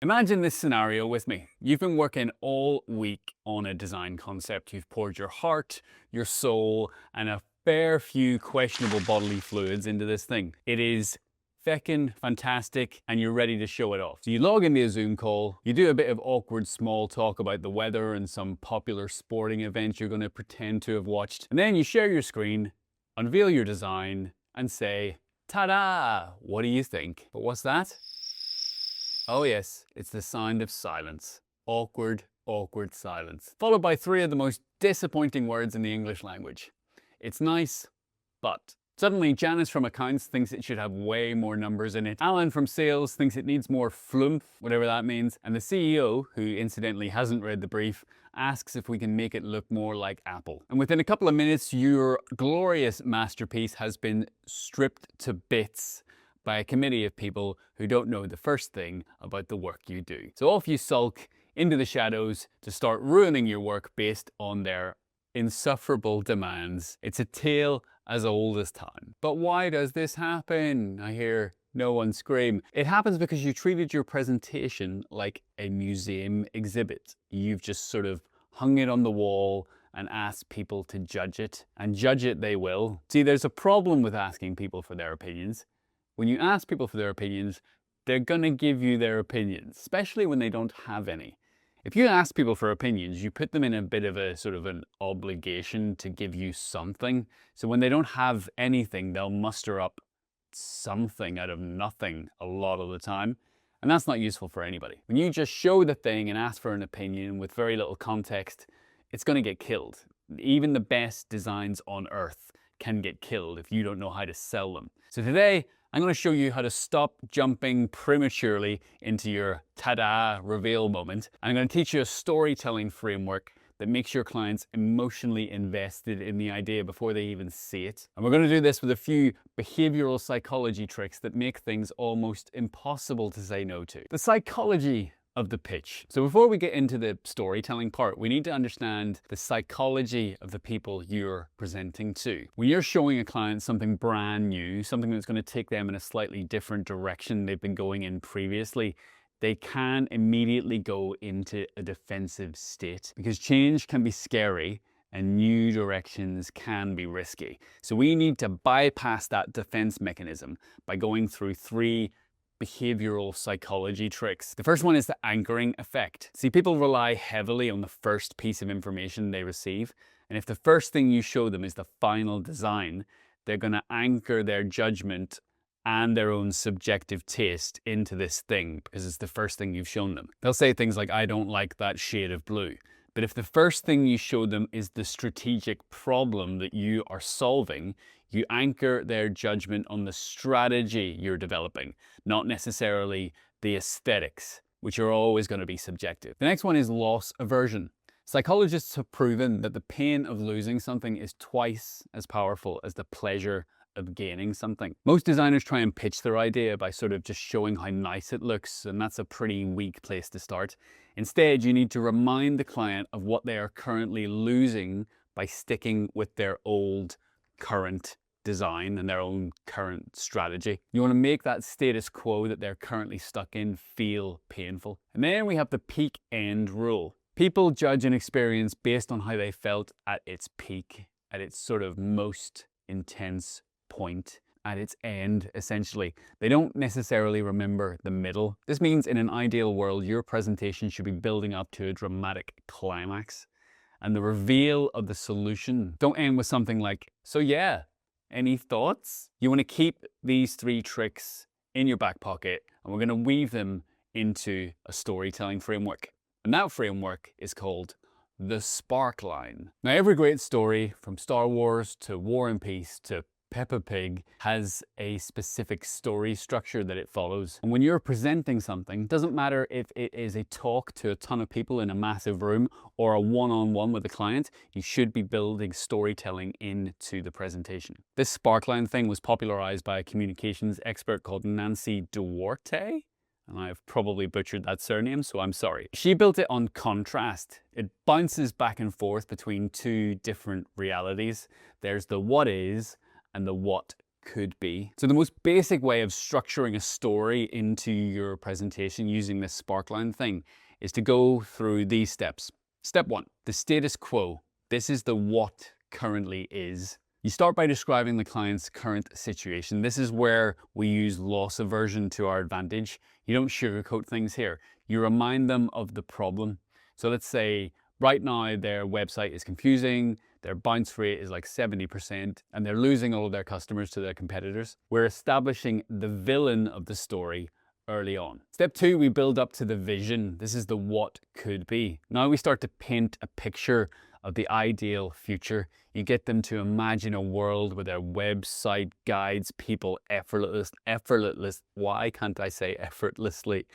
Imagine this scenario with me. You've been working all week on a design concept. You've poured your heart, your soul, and a fair few questionable bodily fluids into this thing. It is feckin' fantastic, and you're ready to show it off. So you log into a Zoom call, you do a bit of awkward small talk about the weather and some popular sporting event you're going to pretend to have watched, and then you share your screen, unveil your design, and say, ta-da! What do you think? But what's that? Oh yes, it's the sound of silence. Awkward, awkward silence. Followed by three of the most disappointing words in the English language. It's nice, but. Suddenly, Janice from accounts thinks it should have way more numbers in it. Alan from sales thinks it needs more flumph, whatever that means. And the CEO, who incidentally hasn't read the brief, asks if we can make it look more like Apple. And within a couple of minutes, your glorious masterpiece has been stripped to bits by a committee of people who don't know the first thing about the work you do. So off you sulk into the shadows to start ruining your work based on their insufferable demands. It's a tale as old as time. But why does this happen? I hear no one scream. It happens because you treated your presentation like a museum exhibit. You've just sort of hung it on the wall and asked people to judge it, and judge it they will. See, there's a problem with asking people for their opinions. When you ask people for their opinions, they're gonna give you their opinions, especially when they don't have any. If you ask people for opinions, you put them in a bit of a sort of an obligation to give you something. So when they don't have anything, they'll muster up something out of nothing a lot of the time. And that's not useful for anybody. When you just show the thing and ask for an opinion with very little context, it's going to get killed. Even the best designs on earth can get killed if you don't know how to sell them. So today, I'm going to show you how to stop jumping prematurely into your ta-da reveal moment. I'm going to teach you a storytelling framework that makes your clients emotionally invested in the idea before they even see it. And we're going to do this with a few behavioral psychology tricks that make things almost impossible to say no to. The psychology of the pitch. So before we get into the storytelling part, we need to understand the psychology of the people you're presenting to. When you're showing a client something brand new, something that's going to take them in a slightly different direction they've been going in previously, they can immediately go into a defensive state because change can be scary and new directions can be risky. So we need to bypass that defense mechanism by going through three behavioral psychology tricks. The first one is the anchoring effect. See, people rely heavily on the first piece of information they receive, and if the first thing you show them is the final design, they're going to anchor their judgment and their own subjective taste into this thing because it's the first thing you've shown them. They'll say things like, I don't like that shade of blue. But if the first thing you show them is the strategic problem that you are solving, you anchor their judgment on the strategy you're developing, not necessarily the aesthetics, which are always going to be subjective. The next one is loss aversion. Psychologists have proven that the pain of losing something is twice as powerful as the pleasure of gaining something. Most designers try and pitch their idea by sort of just showing how nice it looks, and that's a pretty weak place to start. Instead, you need to remind the client of what they are currently losing by sticking with their old current design and their own current strategy. You want to make that status quo that they're currently stuck in feel painful. And then we have the peak end rule. People judge an experience based on how they felt at its peak, at its sort of most intense point, at its end, essentially. They don't necessarily remember the middle. This means in an ideal world, your presentation should be building up to a dramatic climax. And the reveal of the solution don't end with something like, so yeah, any thoughts? You want to keep these three tricks in your back pocket, and we're going to weave them into a storytelling framework. And that framework is called the spark line. Now, every great story, from Star Wars to War and Peace to Peppa Pig, has a specific story structure that it follows. And when you're presenting something, it doesn't matter if it is a talk to a ton of people in a massive room or a one-on-one with a client, you should be building storytelling into the presentation. This sparkline thing was popularized by a communications expert called Nancy Duarte. And I've probably butchered that surname, so I'm sorry. She built it on contrast. It bounces back and forth between two different realities. There's the what is and the what could be. So the most basic way of structuring a story into your presentation using this sparkline thing is to go through these steps. Step 1, the status quo. This is the what currently is. You start by describing the client's current situation. This is where we use loss aversion to our advantage. You don't sugarcoat things here. You remind them of the problem. So let's say right now their website is confusing, their bounce rate is like 70%, and they're losing all of their customers to their competitors. We're establishing the villain of the story early on. Step 2, we build up to the vision. This is the what could be. Now we start to paint a picture of the ideal future. You get them to imagine a world where their website guides people why can't I say effortlessly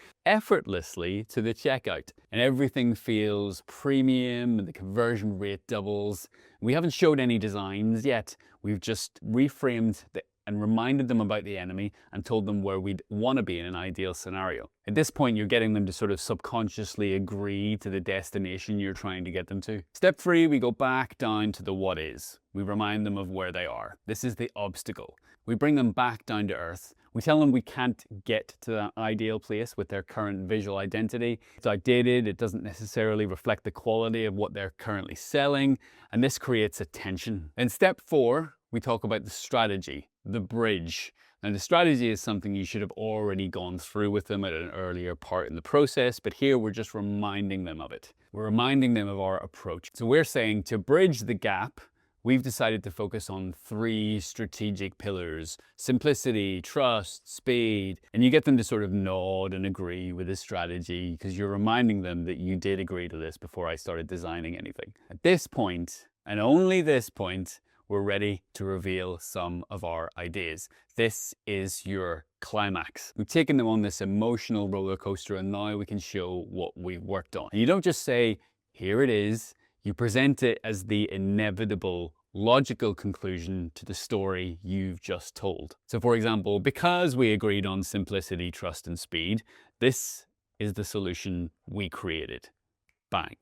to the checkout. And everything feels premium and the conversion rate doubles. We haven't showed any designs yet. We've just reframed and reminded them about the enemy and told them where we'd want to be in an ideal scenario. At this point, you're getting them to sort of subconsciously agree to the destination you're trying to get them to. Step 3, we go back down to the what is. We remind them of where they are. This is the obstacle. We bring them back down to earth. We tell them we can't get to that ideal place with their current visual identity. It's outdated, it doesn't necessarily reflect the quality of what they're currently selling, and this creates a tension. In step 4, we talk about the strategy, the bridge. Now, the strategy is something you should have already gone through with them at an earlier part in the process, but here we're just reminding them of it. We're reminding them of our approach. So we're saying to bridge the gap, we've decided to focus on 3 strategic pillars: simplicity, trust, speed. And you get them to sort of nod and agree with this strategy because you're reminding them that you did agree to this before I started designing anything. At this point, and only this point, we're ready to reveal some of our ideas. This is your climax. We've taken them on this emotional roller coaster, and now we can show what we've worked on. And you don't just say, here it is. You present it as the inevitable, logical conclusion to the story you've just told. So for example, because we agreed on simplicity, trust, and speed, this is the solution we created. Bang.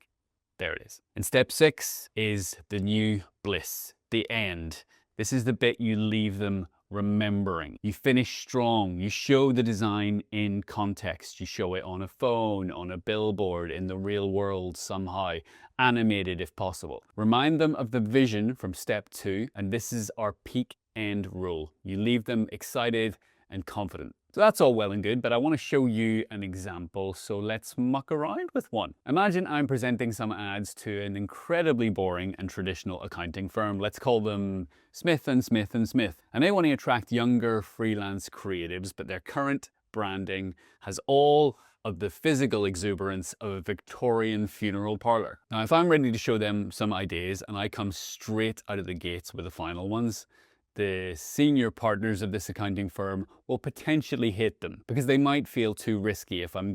There it is. And step 6 is the new bliss. The end. This is the bit you leave them remembering. You finish strong. You show the design in context. You show it on a phone, on a billboard, in the real world somehow, animated if possible. Remind them of the vision from step 2, and this is our peak end rule. You leave them excited and confident. So that's all well and good, but I want to show you an example, so let's muck around with one. Imagine I'm presenting some ads to an incredibly boring and traditional accounting firm. Let's call them Smith & Smith & Smith. And they want to attract younger freelance creatives, but their current branding has all of the physical exuberance of a Victorian funeral parlor. Now, if I'm ready to show them some ideas and I come straight out of the gates with the final ones, the senior partners of this accounting firm will potentially hate them because they might feel too risky if I'm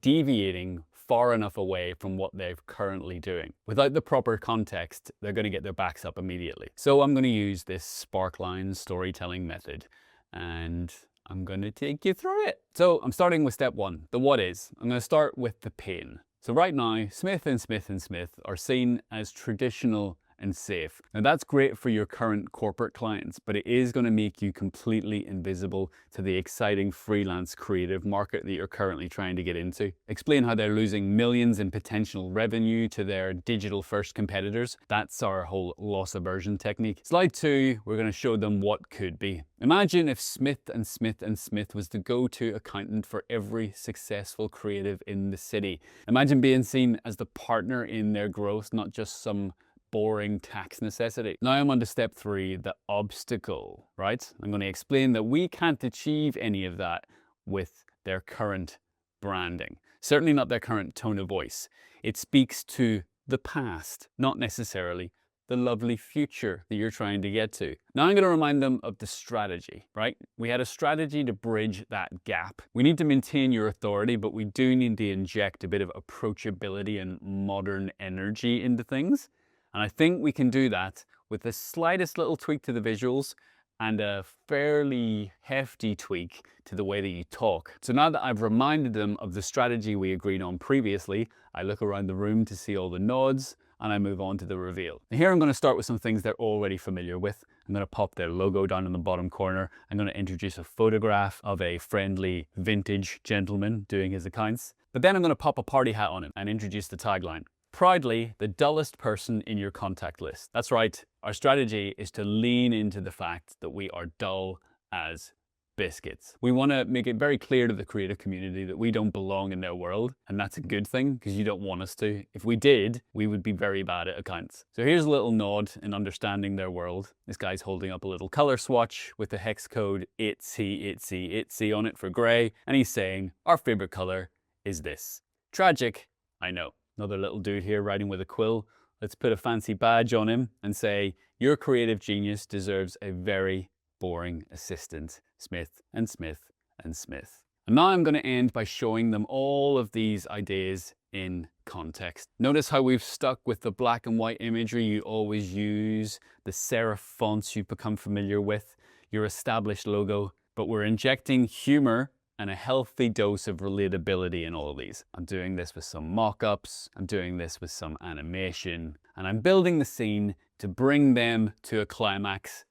deviating far enough away from what they're currently doing. Without the proper context, they're going to get their backs up immediately. So I'm going to use this sparkline storytelling method, and I'm going to take you through it. So I'm starting with step 1, the what is. I'm going to start with the pain. So right now, Smith & Smith & Smith are seen as traditional and safe. Now that's great for your current corporate clients, but it is going to make you completely invisible to the exciting freelance creative market that you're currently trying to get into. Explain how they're losing millions in potential revenue to their digital first competitors. That's our whole loss aversion technique. Slide 2, we're going to show them what could be. Imagine if Smith & Smith & Smith was the go-to accountant for every successful creative in the city. Imagine being seen as the partner in their growth, not just some boring tax necessity. Now I'm on to step 3, the obstacle, right? I'm going to explain that we can't achieve any of that with their current branding. Certainly not their current tone of voice. It speaks to the past, not necessarily the lovely future that you're trying to get to. Now I'm going to remind them of the strategy, right? We had a strategy to bridge that gap. We need to maintain your authority, but we do need to inject a bit of approachability and modern energy into things. And I think we can do that with the slightest little tweak to the visuals and a fairly hefty tweak to the way that you talk. So now that I've reminded them of the strategy we agreed on previously, I look around the room to see all the nods and I move on to the reveal. Here I'm going to start with some things they're already familiar with, I'm going to pop their logo down in the bottom corner. I'm going to introduce a photograph of a friendly vintage gentleman doing his accounts. But then I'm going to pop a party hat on him and introduce the tagline. Proudly, the dullest person in your contact list. That's right. Our strategy is to lean into the fact that we are dull as biscuits. We want to make it very clear to the creative community that we don't belong in their world, and that's a good thing because you don't want us to. If we did, we would be very bad at accounts. So here's a little nod in understanding their world. This guy's holding up a little color swatch with the hex code ITSY on it for gray, and he's saying, our favorite color is this. Tragic, I know. Another little dude here writing with a quill. Let's put a fancy badge on him and say, your creative genius deserves a very boring assistant, Smith and Smith and Smith. And now I'm going to end by showing them all of these ideas in context. Notice how we've stuck with the black and white imagery you always use, the serif fonts you've become familiar with, your established logo, but we're injecting humor and a healthy dose of relatability in all of these. I'm doing this with some mock-ups, I'm doing this with some animation, and I'm building the scene to bring them to a climax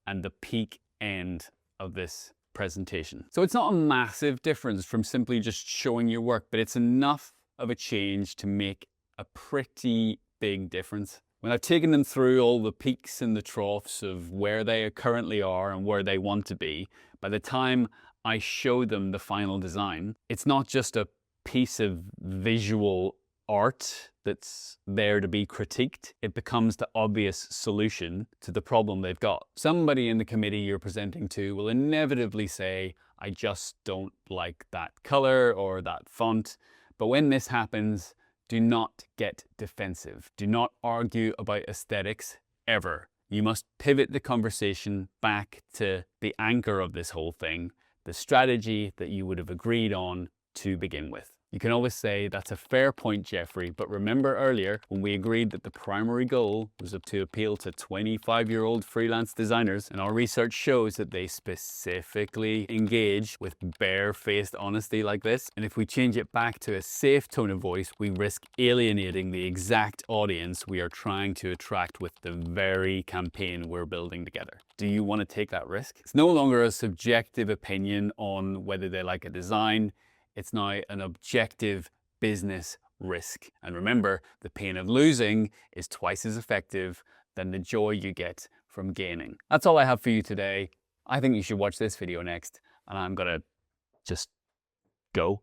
and the peak end of this presentation. So it's not a massive difference from simply just showing your work, but it's enough of a change to make a pretty big difference. When I've taken them through all the peaks and the troughs of where they currently are and where they want to be, by the time I show them the final design, it's not just a piece of visual art that's there to be critiqued. It becomes the obvious solution to the problem they've got. Somebody in the committee you're presenting to will inevitably say, I just don't like that color or that font. But when this happens, do not get defensive. Do not argue about aesthetics ever. You must pivot the conversation back to the anchor of this whole thing, the strategy that you would have agreed on to begin with. You can always say, that's a fair point, Jeffrey, but remember earlier when we agreed that the primary goal was to appeal to 25-year-old freelance designers, and our research shows that they specifically engage with bare-faced honesty like this. And if we change it back to a safe tone of voice, we risk alienating the exact audience we are trying to attract with the very campaign we're building together. Do you want to take that risk? It's no longer a subjective opinion on whether they like a design. It's now an objective business risk. And remember, the pain of losing is twice as effective than the joy you get from gaining. That's all I have for you today. I think you should watch this video next, and I'm gonna just go.